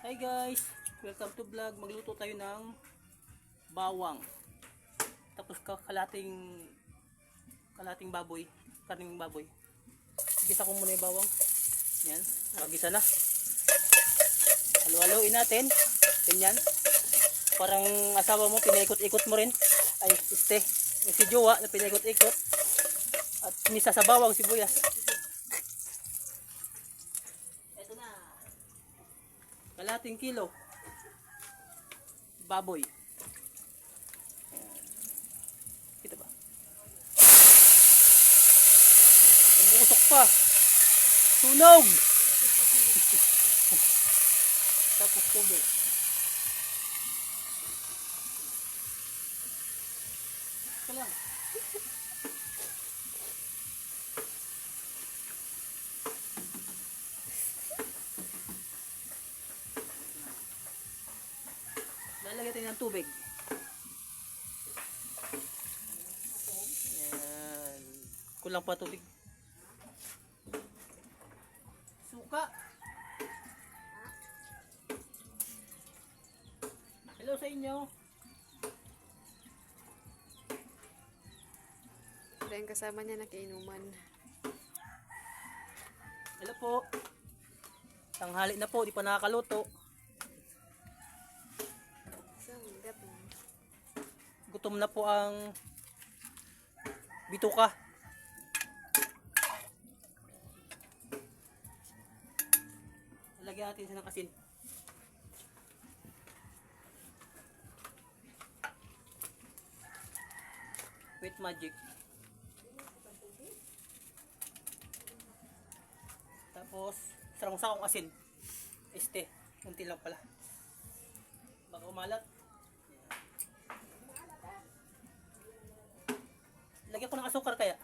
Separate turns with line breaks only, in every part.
Hi guys, welcome to vlog. Magluto tayo ng bawang. Tapos kalating baboy, karning baboy. Igisa ko muna yung bawang. Yan, magisa na. Halo-haloin natin. Ganyan. Parang asawa mo, pinaikot-ikot mo rin. Ay, yung si Jowa na pinaikot-ikot. At misa sa bawang sibuyas. Kalating kilo baboy. Ayan. Kita ba? Tumusok pa. Sunog. Tapos tubig. Ito lang. Lalagyan natin ng tubig. Ayan. Kulang pa tubig. Suka. Hello sa inyo.
Ito yung kasama niya na kainuman.
Hello po. Tanghali na po, di pa nakakaluto. Gutom na po ang bituka. Lagyan natin siya ng asin. Wait magic. Tapos sarong-sakong asin. Kunti lang pala. Baka umalat. Lagyan ko ng asukar kaya.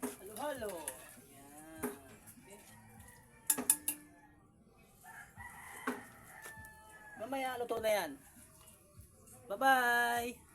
Halo-halo. Ayan. Okay. Mamaya luto na yan. Bye-bye.